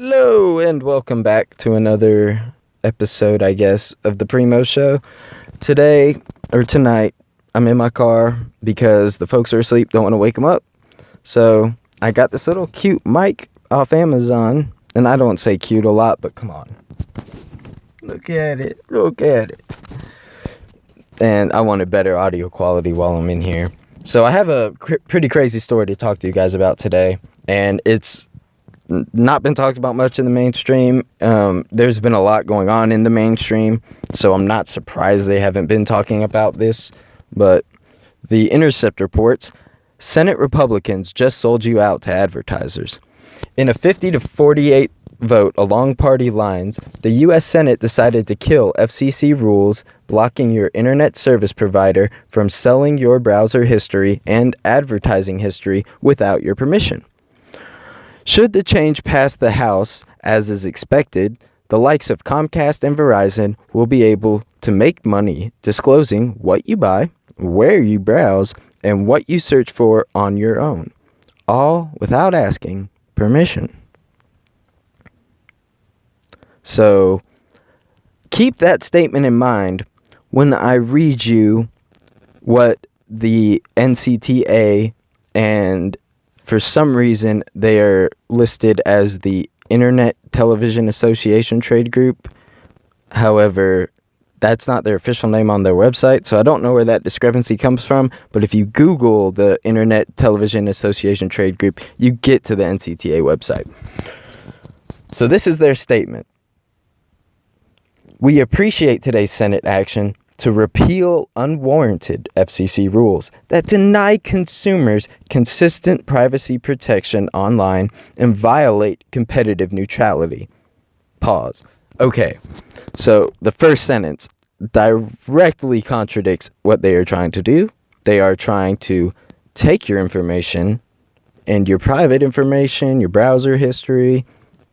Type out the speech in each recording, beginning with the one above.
Hello, and welcome back to another episode, I guess, of the Primo Show. Tonight, I'm in my car because the folks are asleep, don't want to wake them up. So, I got this little cute mic off Amazon, and I don't say cute a lot, but come on. Look at it. And I wanted better audio quality while I'm in here. So, I have a pretty crazy story to talk to you guys about today, and it's not been talked about much in the mainstream. There's been a lot going on in the mainstream, so I'm not surprised they haven't been talking about this. But The Intercept reports, Senate Republicans just sold you out to advertisers. In a 50 to 48 vote along party lines, the U.S. Senate decided to kill FCC rules blocking your internet service provider from selling your browser history and advertising history without your permission. Should the change pass the House, as is expected, the likes of Comcast and Verizon will be able to make money disclosing what you buy, where you browse, and what you search for on your own, all without asking permission. So, keep that statement in mind when I read you what the NCTA and for some reason, they are listed as the Internet Television Association Trade Group. However, that's not their official name on their website, so I don't know where that discrepancy comes from. But if you Google the Internet Television Association Trade Group, you get to the NCTA website. So this is their statement. We appreciate today's Senate action to repeal unwarranted FCC rules that deny consumers consistent privacy protection online and violate competitive neutrality. Pause. Okay, so the first sentence directly contradicts what they are trying to do. They are trying to take your information and your private information, your browser history,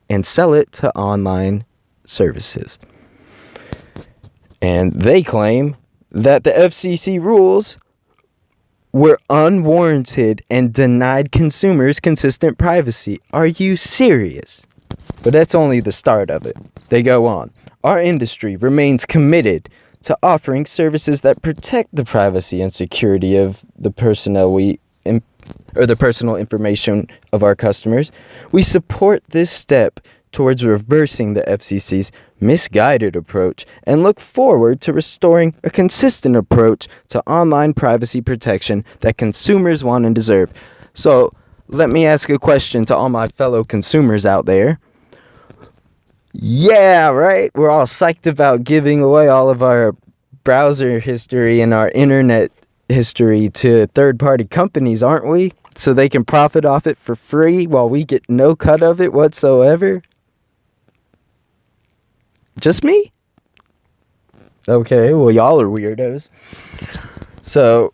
and sell it to online services. And they claim that the FCC rules were unwarranted and denied consumers consistent privacy. Are you serious? But that's only the start of it. They go on. Our industry remains committed to offering services that protect the privacy and security of the personal information of our customers. We support this step towards reversing the FCC's misguided approach and look forward to restoring a consistent approach to online privacy protection that consumers want and deserve. So, let me ask a question to all my fellow consumers out there. Yeah, right? We're all psyched about giving away all of our browser history and our internet history to third-party companies, aren't we? So they can profit off it for free while we get no cut of it whatsoever? Just me? Okay, well, y'all are weirdos. So,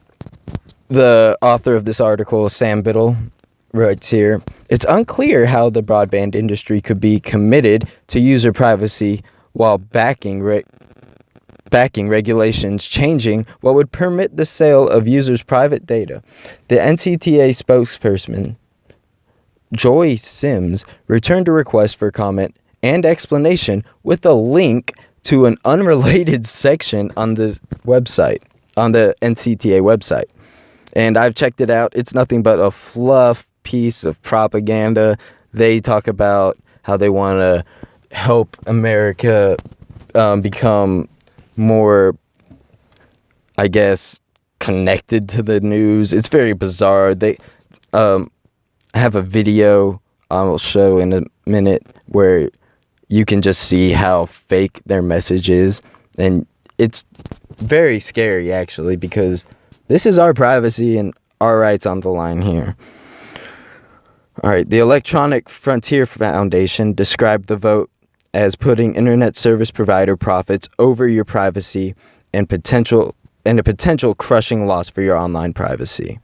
the author of this article, Sam Biddle, writes here, it's unclear how the broadband industry could be committed to user privacy while backing regulations changing what would permit the sale of users' private data. The NCTA spokesperson, Joy Sims, returned a request for comment and explanation with a link to an unrelated section on the website, on the NCTA website. And I've checked it out. It's nothing but a fluff piece of propaganda. They talk about how they want to help America become more, I guess, connected to the news. It's very bizarre. They have a video I'll show in a minute where you can just see how fake their message is. And it's very scary, actually, because this is our privacy and our rights on the line here. All right, the Electronic Frontier Foundation described the vote as putting internet service provider profits over your privacy and a potential crushing loss for your online privacy.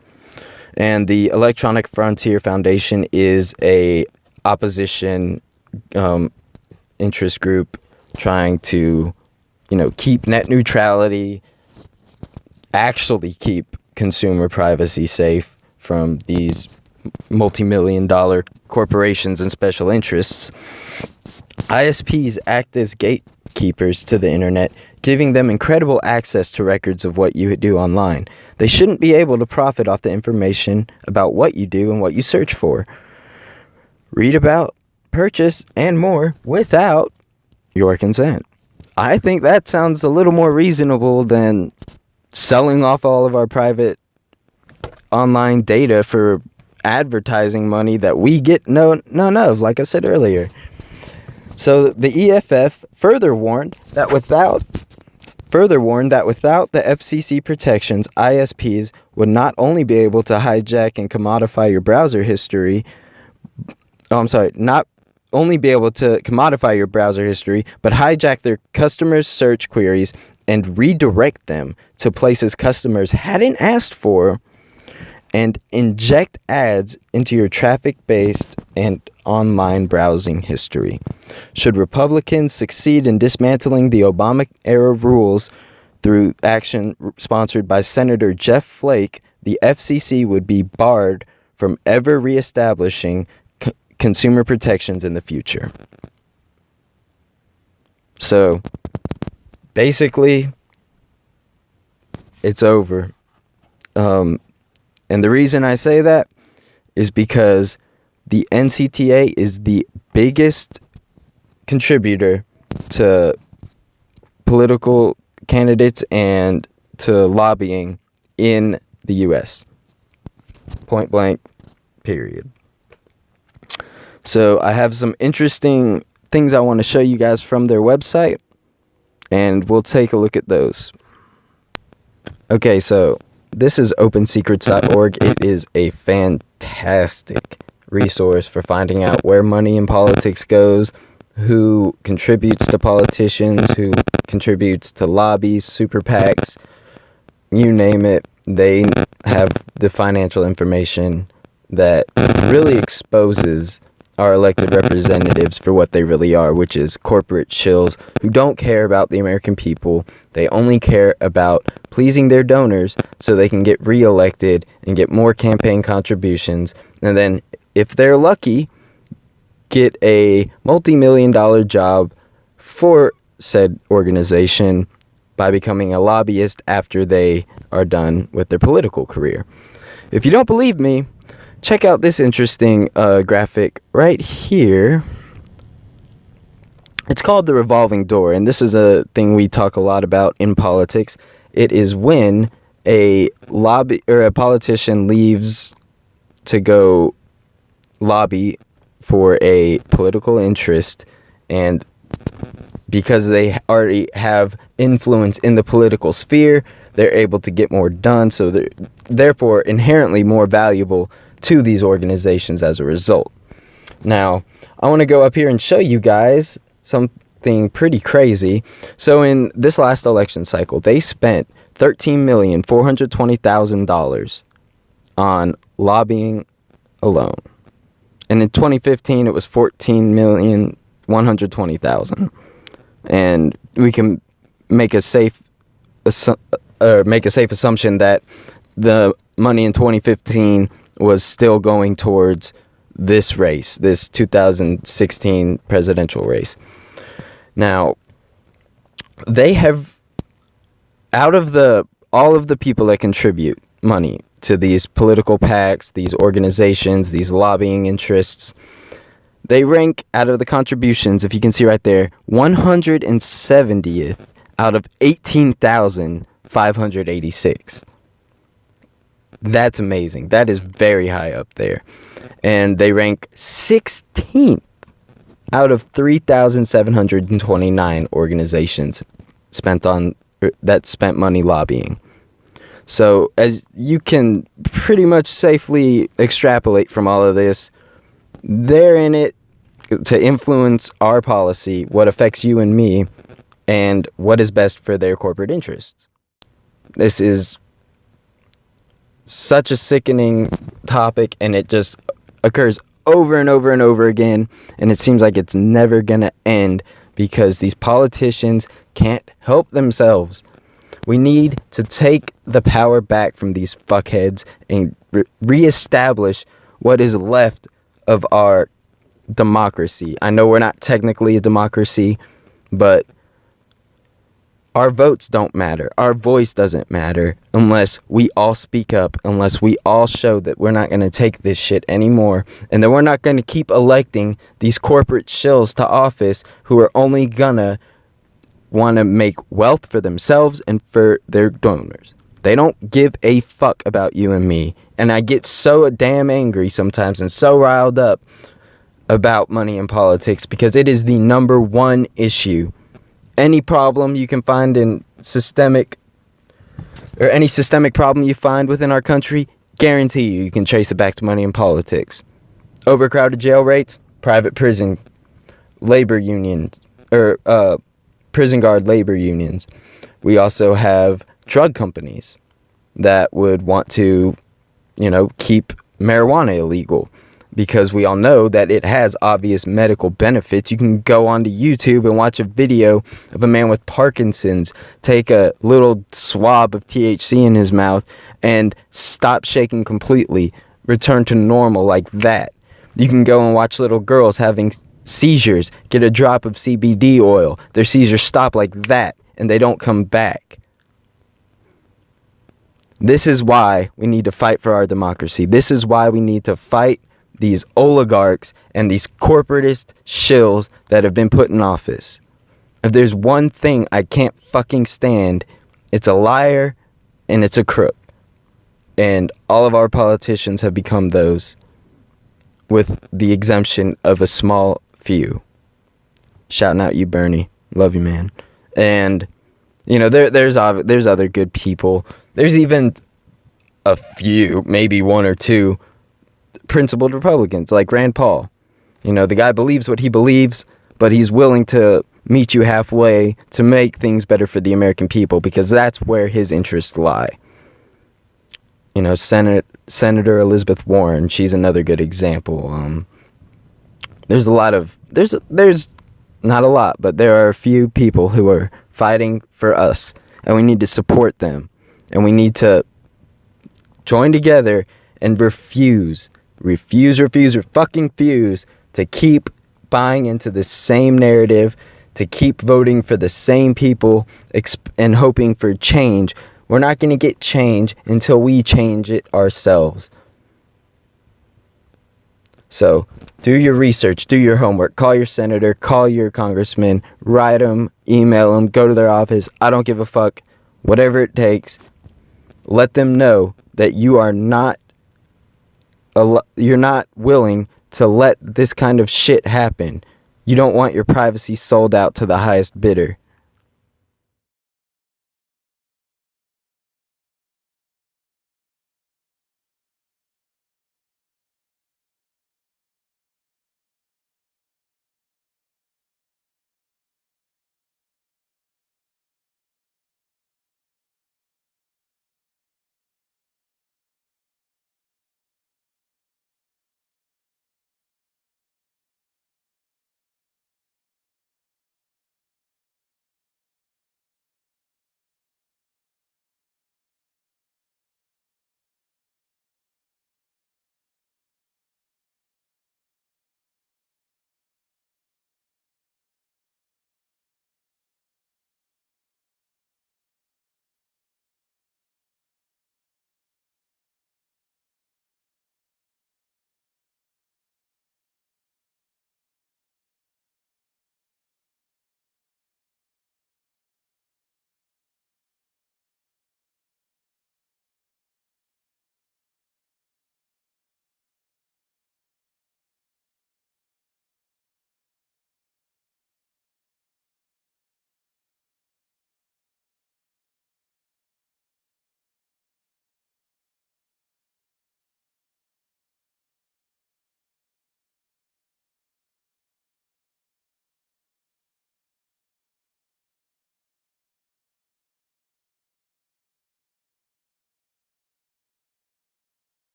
And the Electronic Frontier Foundation is a opposition interest group trying to, keep net neutrality, actually keep consumer privacy safe from these multi-million-dollar corporations and special interests. ISPs act as gatekeepers to the internet, giving them incredible access to records of what you do online. They shouldn't be able to profit off the information about what you do and what you search for, read about, purchase, and more without your consent. I think that sounds a little more reasonable than selling off all of our private online data for advertising money that we get none of, like I said earlier. So the EFF further warned that without the FCC protections, ISPs would not only be able to hijack and commodify your browser history, not only be able to commodify your browser history, but hijack their customers' search queries and redirect them to places customers hadn't asked for, and inject ads into your traffic-based and online browsing history. Should Republicans succeed in dismantling the Obama-era rules through action sponsored by Senator Jeff Flake, the FCC would be barred from ever reestablishing consumer protections in the future. So, basically, it's over. And the reason I say that is because the NCTA is the biggest contributor to political candidates and to lobbying in the U.S. Point blank, period. So I have some interesting things I want to show you guys from their website, and we'll take a look at those. Okay, so this is OpenSecrets.org. It is a fantastic resource for finding out where money in politics goes, who contributes to politicians, who contributes to lobbies, super PACs, you name it. They have the financial information that really exposes our elected representatives for what they really are, which is corporate shills who don't care about the American people. They only care about pleasing their donors so they can get reelected and get more campaign contributions. And then, if they're lucky, get a multi-million-dollar job for said organization by becoming a lobbyist after they are done with their political career. If you don't believe me, check out this interesting graphic right here. It's called the revolving door, and this is a thing we talk a lot about in politics. It is when a politician leaves to go lobby for a political interest, and because they already have influence in the political sphere, they're able to get more done, so they're therefore inherently more valuable to these organizations as a result. Now, I want to go up here and show you guys something pretty crazy. So in this last election cycle, they spent $13,420,000 on lobbying alone. And in 2015, it was $14,120,000. And we can make a safe assumption that the money in 2015 was still going towards this race, this 2016 presidential race. Now, they have, out of all of the people that contribute money to these political PACs, these organizations, these lobbying interests, they rank, out of the contributions, if you can see right there, 170th out of 18,586. That's amazing. That is very high up there. And they rank 16th out of 3,729 organizations that spent money lobbying. So as you can pretty much safely extrapolate from all of this, they're in it to influence our policy, what affects you and me, and what is best for their corporate interests. This is such a sickening topic, and it just occurs over and over and over again, and it seems like it's never gonna end because these politicians can't help themselves. We need to take the power back from these fuckheads and reestablish what is left of our democracy. I know we're not technically a democracy, but our votes don't matter. Our voice doesn't matter unless we all speak up, unless we all show that we're not going to take this shit anymore, and that we're not going to keep electing these corporate shills to office who are only gonna want to make wealth for themselves and for their donors. They don't give a fuck about you and me. And I get so damn angry sometimes and so riled up about money in politics because it is the number one issue. Any problem you can find in any systemic problem you find within our country, guarantee you can trace it back to money in politics. Overcrowded jail rates, private prison, labor unions, prison guard labor unions. We also have drug companies that would want to, keep marijuana illegal because we all know that it has obvious medical benefits. You can go onto YouTube and watch a video of a man with Parkinson's take a little swab of THC in his mouth and stop shaking completely, return to normal like that. You can go and watch little girls having seizures, get a drop of CBD oil, their seizures stop like that, and they don't come back. This is why we need to fight for our democracy. This is why we need to fight these oligarchs and these corporatist shills that have been put in office. If there's one thing I can't fucking stand, it's a liar and it's a crook. And all of our politicians have become those, with the exemption of a small few. Shouting out you, Bernie. Love you, man. And there's other good people. There's even a few, maybe one or two, principled Republicans like Rand Paul. The guy believes what he believes, but he's willing to meet you halfway to make things better for the American people because that's where his interests lie. Senator Elizabeth Warren, she's another good example. There's not a lot, but there are a few people who are fighting for us, and we need to support them, and we need to join together and refuse to keep buying into the same narrative, to keep voting for the same people and hoping for change. We're not going to get change until we change it ourselves. So do your research, do your homework, call your senator, call your congressman, write them, email them, go to their office. I don't give a fuck. Whatever it takes. Let them know that you're not willing to let this kind of shit happen. You don't want your privacy sold out to the highest bidder.